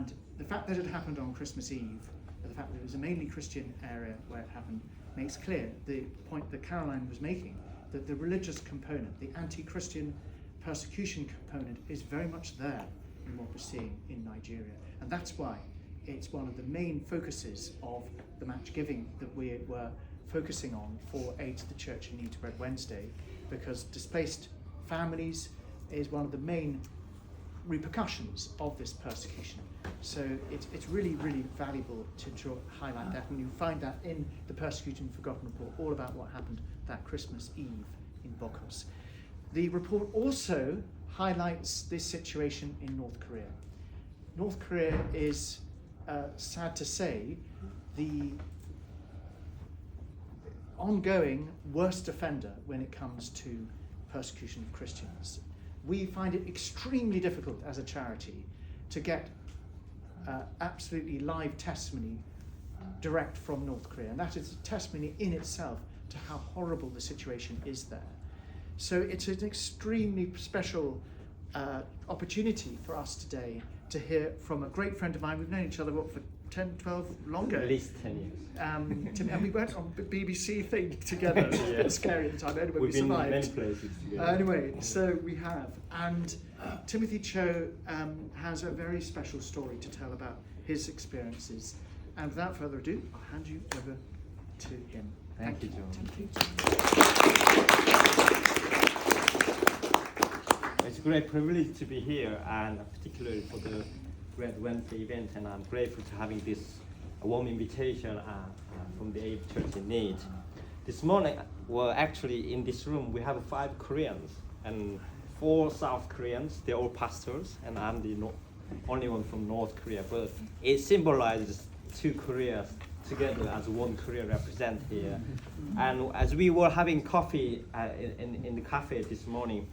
And the fact that it happened on Christmas Eve, the fact that it was a mainly Christian area where it happened, makes clear the point that Caroline was making, that the religious component, the anti-Christian persecution component, is very much there in what we're seeing in Nigeria. And that's why it's one of the main focuses of the match giving that we were focusing on for Aid to the Church in Need to Bread Wednesday, because displaced families is one of the main repercussions of this persecution. So it's really, really valuable to highlight that, and you find that in the Persecuted and Forgotten report, all about what happened that Christmas Eve in Bokos. The report also highlights this situation in North Korea. North Korea is, sad to say, the ongoing worst offender when it comes to persecution of Christians. We find it extremely difficult as a charity to get absolutely live testimony direct from North Korea, and that is a testimony in itself to how horrible the situation is there. So it's an extremely special opportunity for us today to hear from a great friend of mine. We've known each other, what, for 10, 12, longer? At least 10 years. And we went on the BBC thing together. It's a bit scary at the time. Anyway, we survived. We've been in many places together. Anyway, so we have. And Timothy Cho has a very special story to tell about his experiences. And without further ado, I'll hand you over to him. Thank you, John. Timothy. It's a great privilege to be here, and particularly for the Red Wednesday event, and I'm grateful to having this warm invitation from the Aid Church in Need. This morning, well, actually in this room we have 5 Koreans and 4 South Koreans. They're all pastors, and I'm the only one from North Korea. But it symbolizes 2 Koreas together as one Korea represented here. And as we were having coffee in the cafe this morning,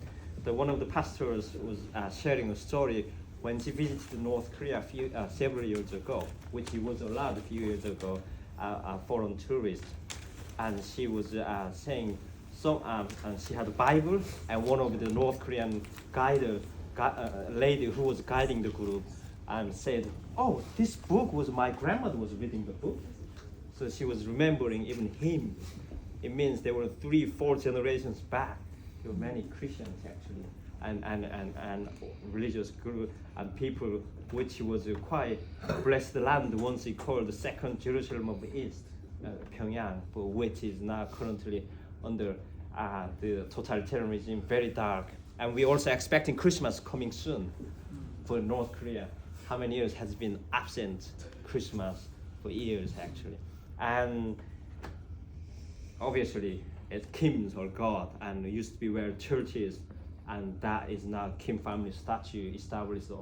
one of the pastors was sharing a story when she visited North Korea several years ago, which he was allowed a few years ago, foreign tourists. And she was saying, and she had a Bible, and one of the North Korean lady who was guiding the group said, "Oh, this book was my grandmother was reading the book." So she was remembering even hymns. It means there were 3-4 generations back. There were many Christians actually, and religious group and people, which was quite blessed land once he called the second Jerusalem of the East, Pyongyang, but which is now currently under the totalitarian regime, very dark. And we're also expecting Christmas coming soon for North Korea. How many years has been absent Christmas? For years actually. And obviously it's Kim's or God, and it used to be where church is, and that is now Kim family statue established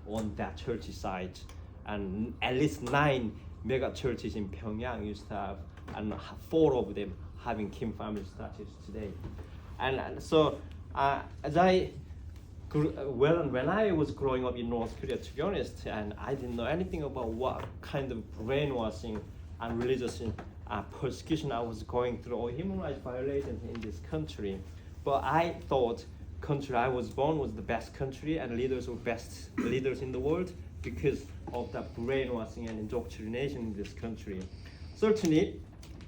on that church site. And at least 9 mega churches in Pyongyang used to have, and 4 of them having Kim family statues today. And so when I was growing up in North Korea, to be honest, and I didn't know anything about what kind of brainwashing and religious persecution I was going through, or human rights violations in this country. But I thought country I was born was the best country, and leaders were best leaders in the world because of that brainwashing and indoctrination in this country. Certainly,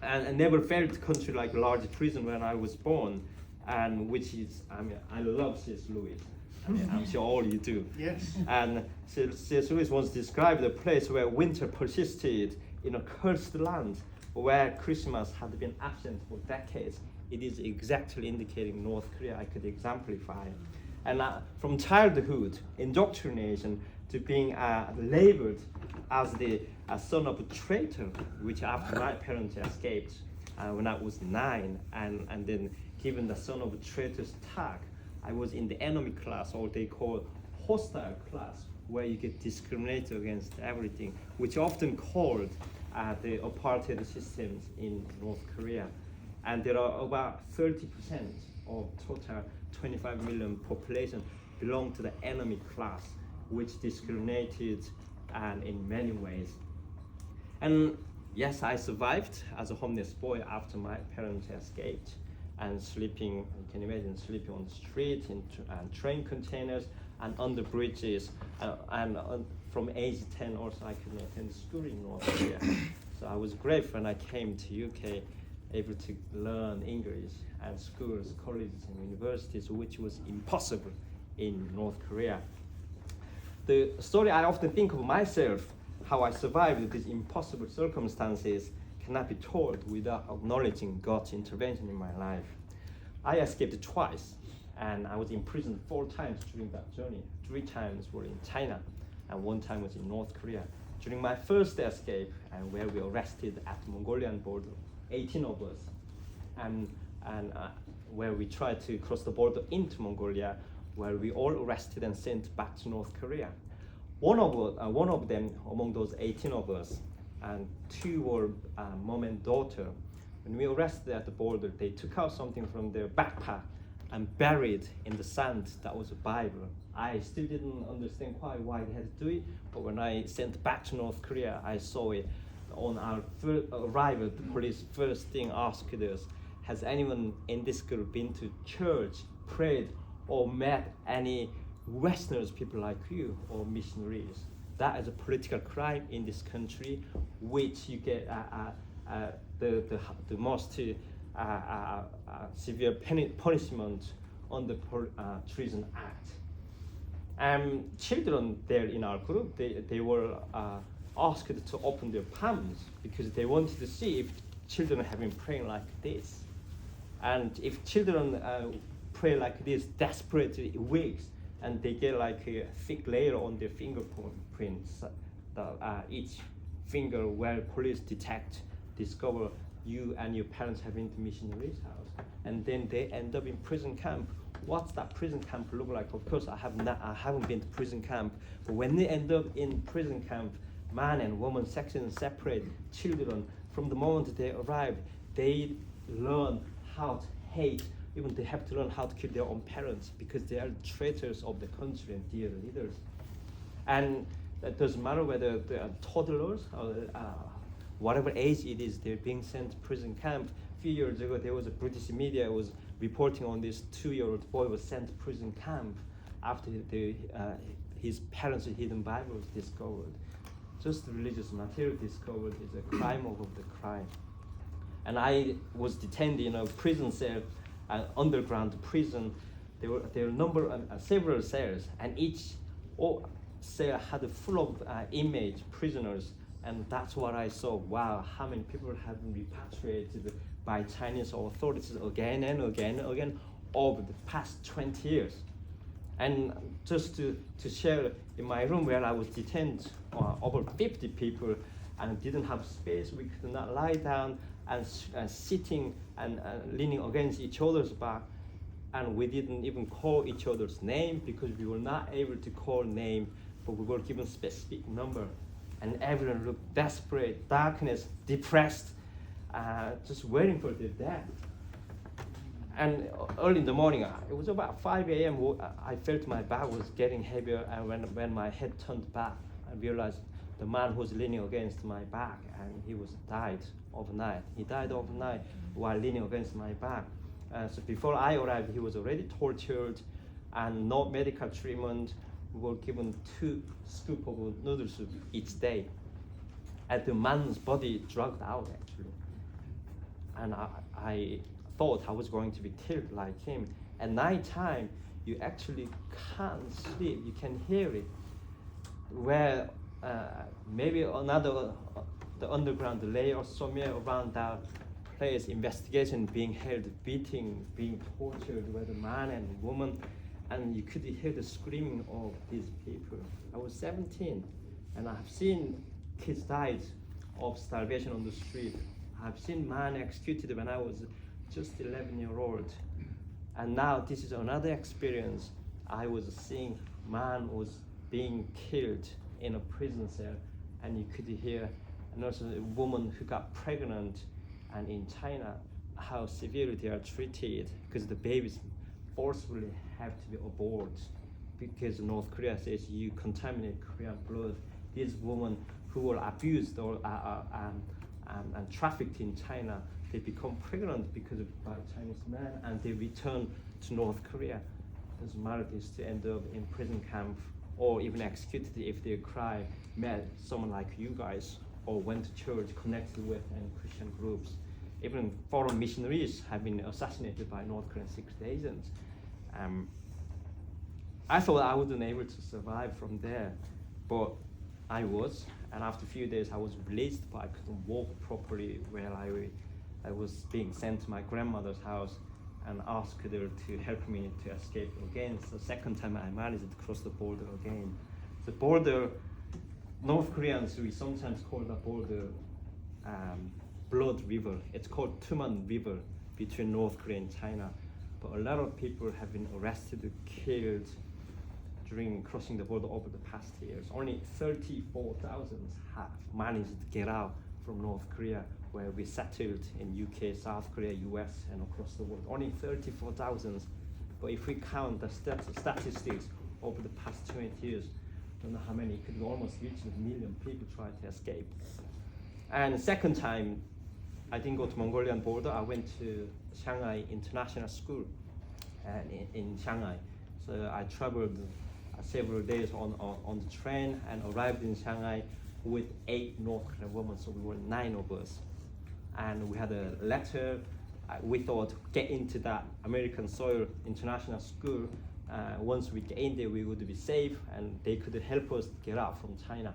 and I never felt country like a large prison when I was born, and which is, I love C.S. Lewis. I'm sure all you do. Yes. And C.S. Lewis once described a place where winter persisted in a cursed land, where Christmas had been absent for decades. It is exactly indicating North Korea. I could exemplify. And from childhood, indoctrination, to being labeled as the son of a traitor, which after my parents escaped when I was 9, and then given the son of a traitor's tag, I was in the enemy class, or they call hostile class, where you get discriminated against everything, which often called the apartheid systems in North Korea. And there are about 30% of total 25 million population belong to the enemy class, which discriminated and in many ways. And yes, I survived as a homeless boy after my parents escaped, and sleeping, you can imagine sleeping on the street, in train containers, and under bridges, and from age 10 also I could attend school in North Korea. So I was grateful when I came to UK, able to learn English and schools, colleges and universities, which was impossible in North Korea. The story I often think of myself, how I survived these impossible circumstances, cannot be told without acknowledging God's intervention in my life. I escaped twice, and I was imprisoned 4 times during that journey. 3 times were in China, and 1 time was in North Korea. During my first escape, and where we arrested at the Mongolian border, 18 of us, and where we tried to cross the border into Mongolia, where we all arrested and sent back to North Korea. One of them, among those 18 of us, and 2 were mom and daughter. When we arrested at the border, they took out something from their backpack and buried in the sand. That was a Bible. I still didn't understand quite why they had to do it, but when I sent back to North Korea, I saw it. On our first arrival, the police first thing asked us, has anyone in this group been to church, prayed, or met any Westerners, people like you, or missionaries? That is a political crime in this country, which you get the most severe punishment on the Treason Act. Children there in our group, they were asked to open their palms because they wanted to see if children have been praying like this. And if children pray like this desperately weeks, and they get like a thick layer on their fingerprints, each finger where police discover you and your parents have been to missionary's house, and then they end up in prison camp. What's that prison camp look like? Of course, I haven't been to prison camp, but when they end up in prison camp, man and woman sections separate. Children, from the moment they arrive, they learn how to hate. Even they have to learn how to kill their own parents because they are traitors of the country and dear leaders. And it doesn't matter whether they are toddlers or whatever age it is, they're being sent to prison camp. A few years ago, there was a British media was reporting on this 2-year-old boy was sent to prison camp after his parents' hidden Bible was discovered. Just the religious material discovered is a crime over the crime. And I was detained in a prison cell, an underground prison. There were several cells, and each cell had a full of inmates, prisoners, and that's what I saw. Wow, how many people have been repatriated by Chinese authorities again and again and again over the past 20 years. And just to share, in my room where I was detained, over 50 people, and didn't have space. We could not lie down, and sitting and leaning against each other's back, and we didn't even call each other's name because we were not able to call name, but we were given specific number, and everyone looked desperate, darkness, depressed, just waiting for their death. And early in the morning, it was about 5 a.m. I felt my back was getting heavier, and when my head turned back, I realized the man who was leaning against my back, and he died overnight. He died overnight while leaning against my back. So before I arrived, he was already tortured, and no medical treatment. We were given 2 scoops of noodle soup each day. And the man's body drugged out, actually. And I thought I was going to be killed like him. At night time, you actually can't sleep. You can hear it. Where maybe another the underground layer somewhere around that place, investigation being held, beating, being tortured, whether man and woman, and you could hear the screaming of these people. I was 17, and I have seen kids died of starvation on the street. I've seen man executed when I was just 11-year-old. And now this is another experience. I was seeing man was being killed in a prison cell, and you could hear, and also a woman who got pregnant, and in China, how severely they are treated because the babies forcefully have to be aborted because North Korea says you contaminate Korean blood. These women who were abused or and trafficked in China, they become pregnant because of by Chinese men, and they return to North Korea. Doesn't matter, they still end up in prison camp or even executed if they met someone like you guys, or went to church, connected with any Christian groups. Even foreign missionaries have been assassinated by North Korean secret agents. I thought I wouldn't be able to survive from there, but I was. And after a few days, I was released, but I couldn't walk properly. Where I was being sent to my grandmother's house and asked her to help me to escape again. So the second time I managed to cross the border again. The border, North Koreans, we sometimes call the border Blood River. It's called Tuman River between North Korea and China. But a lot of people have been arrested, killed during crossing the border over the past years. Only 34,000 have managed to get out from North Korea, where we settled in UK, South Korea, US, and across the world. Only 34,000. But if we count the statistics over the past 20 years, I don't know how many, it could almost reach 1 million people trying to escape. And the second time, I didn't go to Mongolian border. I went to Shanghai International School in Shanghai. So I traveled several days on the train and arrived in Shanghai with 8 North Korean women, so we were 9 of us. And we had a letter. We thought get into that American soil international school. Once we get in there, we would be safe, and they could help us get out from China.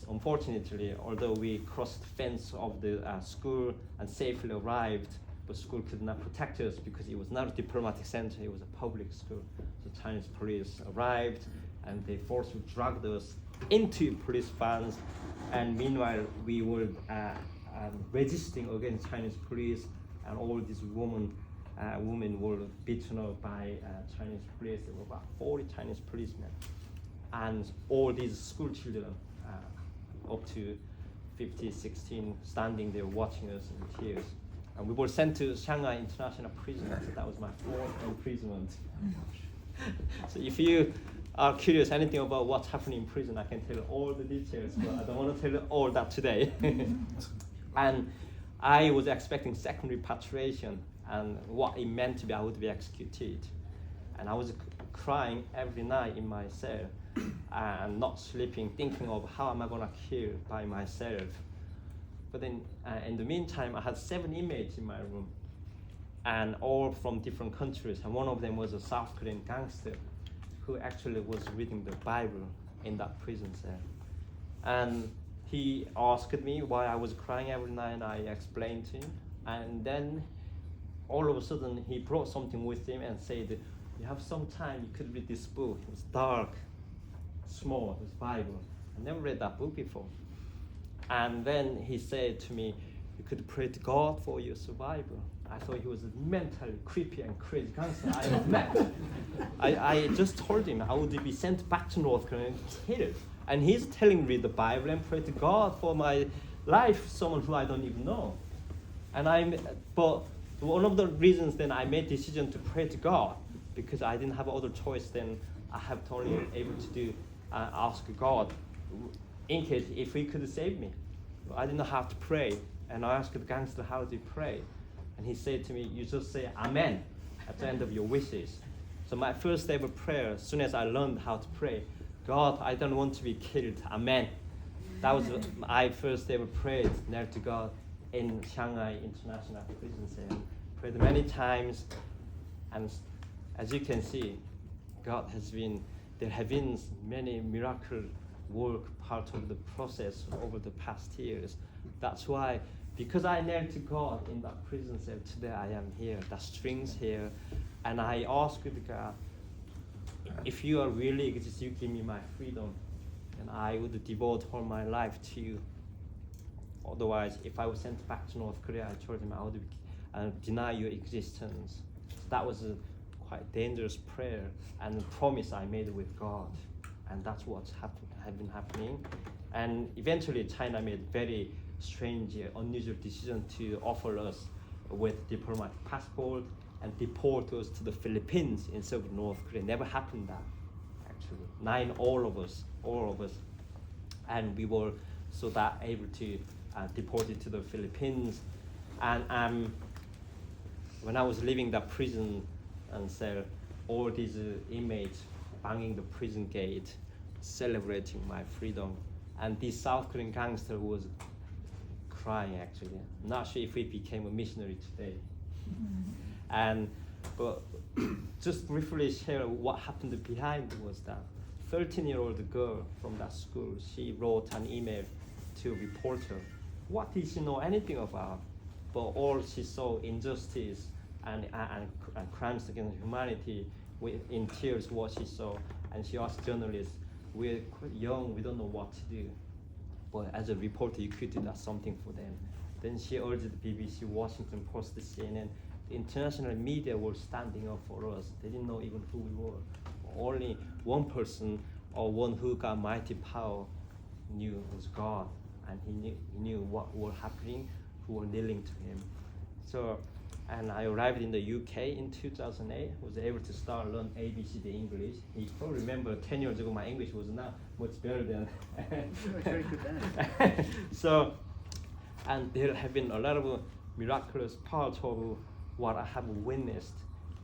Unfortunately, although we crossed the fence of the school and safely arrived, the school could not protect us because it was not a diplomatic center, it was a public school. So Chinese police arrived and they forcibly dragged us into police vans, and meanwhile we were resisting against Chinese police, and all these women were beaten up by Chinese police. There were about 40 Chinese policemen, and all these school children, up to 15, 16, standing there watching us in tears. And we were sent to Shanghai International Prison. So that was my 4th imprisonment. So if you are curious anything about what's happening in prison, I can tell you all the details, but I don't want to tell you all that today. And I was expecting second repatriation, and what it meant to be I would be executed. And I was crying every night in my cell and not sleeping, thinking of how am I going to kill by myself. But then in the meantime, I had 7 inmates in my room, and all from different countries. And one of them was a South Korean gangster who actually was reading the Bible in that prison cell. And he asked me why I was crying every night, and I explained to him. And then all of a sudden, he brought something with him and said, you have some time, you could read this book. It was dark, small, it was Bible. I never read that book before. And then he said to me, you could pray to God for your survival. I thought he was a mentally creepy and crazy gangster I have met. I just told him I would be sent back to North Korea and killed. And he's telling me read the Bible and pray to God for my life, someone who I don't even know. But one of the reasons then I made decision to pray to God, because I didn't have other choice then I have to only able to do ask God in case if he could save me. I didn't have to pray, and I asked the gangster how to pray, and he said to me, you just say Amen at the end of your wishes. So my first ever prayer, as soon as I learned how to pray, God, I don't want to be killed, Amen. That was my first ever prayed there to God in Shanghai International Prison Cell. Prayed many times, and as you can see, there have been many miracle work part of the process over the past years. That's why, because I knelt to God in that prison cell, today I am here, the strings here, and I asked God, if you are really exist, you give me my freedom, and I would devote all my life to you. Otherwise, if I was sent back to North Korea, I told him I would deny your existence. So that was a quite dangerous prayer and a promise I made with God, and that's what's have been happening. And eventually, China made very strange, unusual decision to offer us with diplomatic passport and deport us to the Philippines instead of North Korea. Never happened that, actually. All of us, and we were so that able to deported to the Philippines. And when I was leaving that prison and cell, all these inmates banging the prison gate, celebrating my freedom. And this South Korean gangster was crying actually. Not sure if he became a missionary today. But just briefly share what happened behind was that 13-year-old girl from that school, she wrote an email to a reporter. What did she know anything about? But all she saw injustice and crimes against humanity. In tears, what she saw, and she asked journalists, "We're quite young, we don't know what to do." But as a reporter, you could do that something for them. Then she urged the BBC, Washington Post, the CNN. The international media were standing up for us. They didn't know even who we were. Only one person, or one who got mighty power, knew it was God, and he knew what was happening, who were kneeling to him. And I arrived in the UK in 2008, was able to start learn ABCD English. You probably remember 10 years ago my English was not much better than. Very good then. And there have been a lot of miraculous parts of what I have witnessed.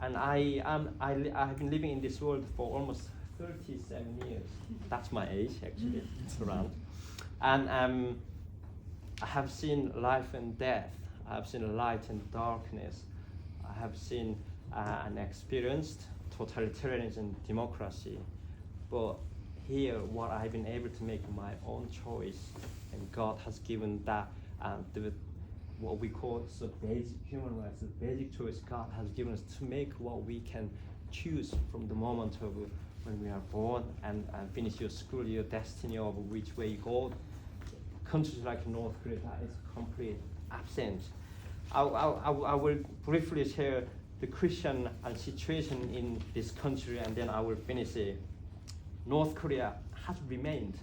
And I have been living in this world for almost 37 years. That's my age actually, it's around. And I have seen life and death. I have seen light and darkness. I have seen and experienced totalitarianism and democracy. But here, what I've been able to make my own choice, and God has given that what we call the basic human rights, the basic choice God has given us to make what we can choose from the moment of when we are born and finish your school, your destiny of which way you go. Countries like North Korea, that is complete absent. I will briefly share the Christian situation in this country, and then I will finish it. North Korea has remained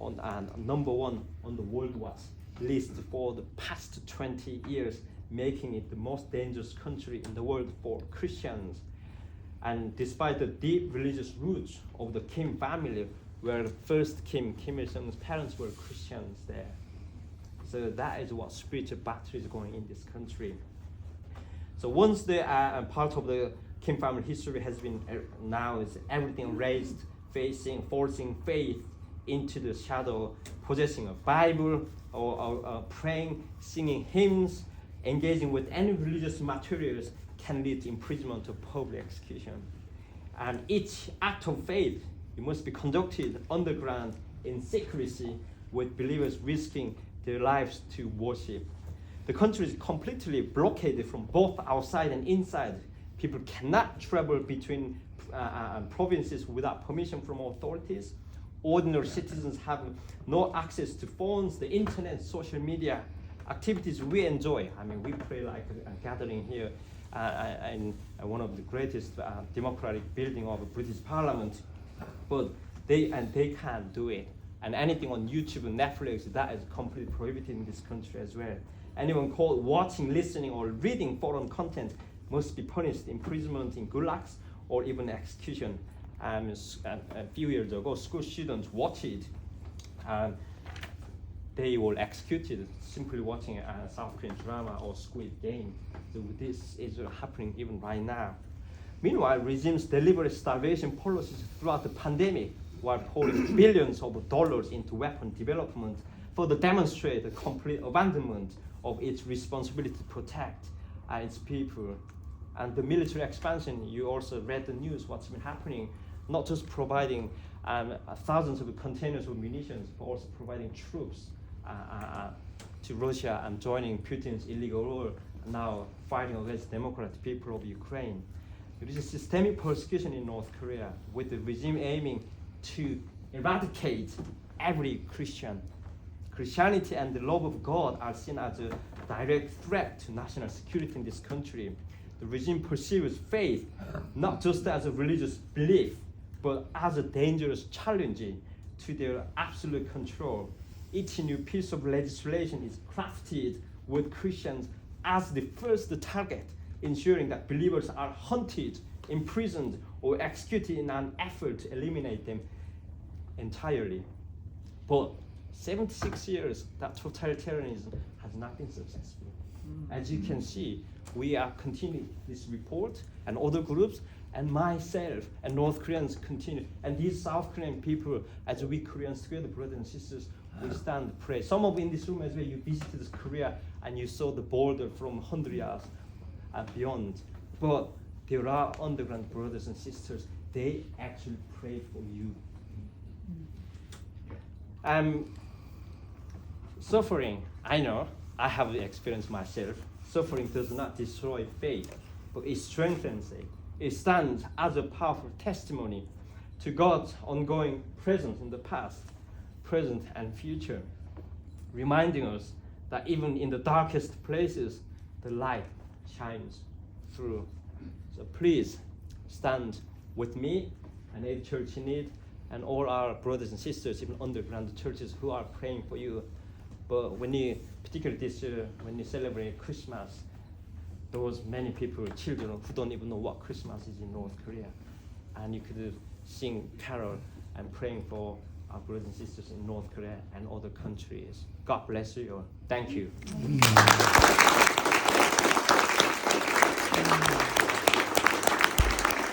on number one on the World Watch list for the past 20 years, making it the most dangerous country in the world for Christians. And despite the deep religious roots of the Kim family, where the first Kim Il-sung's parents were Christians there. So that is what spiritual battle is going in this country. So once the part of the Kim family history has been now is everything raised, forcing faith into the shadow, possessing a Bible or praying, singing hymns, engaging with any religious materials can lead to imprisonment or public execution. And each act of faith, it must be conducted underground in secrecy, with believers risking their lives to worship. The country is completely blockaded from both outside and inside. People cannot travel between provinces without permission from authorities. Ordinary citizens have no access to phones, the internet, social media activities we enjoy. I mean, we pray like a gathering here in one of the greatest democratic building of the British Parliament, but they can't do it. And anything on YouTube and Netflix, that is completely prohibited in this country as well. Anyone caught watching, listening, or reading foreign content must be punished, imprisonment in gulags, or even execution. A few years ago, school students watched it, and they were executed simply watching a South Korean drama or Squid Game. So this is happening even right now. Meanwhile, regimes deliberate starvation policies throughout the pandemic, while pouring billions of dollars into weapon development, further demonstrate the complete abandonment of its responsibility to protect its people. And the military expansion, you also read the news, what's been happening, not just providing thousands of containers of munitions, but also providing troops to Russia and joining Putin's illegal war, now fighting against democratic people of Ukraine. There is a systemic persecution in North Korea, with the regime aiming to eradicate every Christian. Christianity and the love of God are seen as a direct threat to national security in this country. The regime perceives faith not just as a religious belief, but as a dangerous challenge to their absolute control. Each new piece of legislation is crafted with Christians as the first target, ensuring that believers are hunted, imprisoned, or executed in an effort to eliminate them entirely. But 76 years, that totalitarianism has not been successful. As you can see, we are continuing this report, and other groups and myself and North Koreans continue. And these South Korean people, as we Koreans together, brothers and sisters, we stand pray. Some of you in this room as well, you visited Korea and you saw the border from 100 yards and beyond. But there are underground brothers and sisters, they actually pray for you. Suffering, I know, I have experienced myself. Suffering does not destroy faith, but it strengthens it. It stands as a powerful testimony to God's ongoing presence in the past, present, and future, reminding us that even in the darkest places, the light shines through. So please stand with me and Aid Church in Need and all our brothers and sisters, even underground churches who are praying for you. But when you, particularly this year, when you celebrate Christmas, there was many people, children, who don't even know what Christmas is in North Korea. And you could sing carol and praying for our brothers and sisters in North Korea and other countries. God bless you all. Thank you.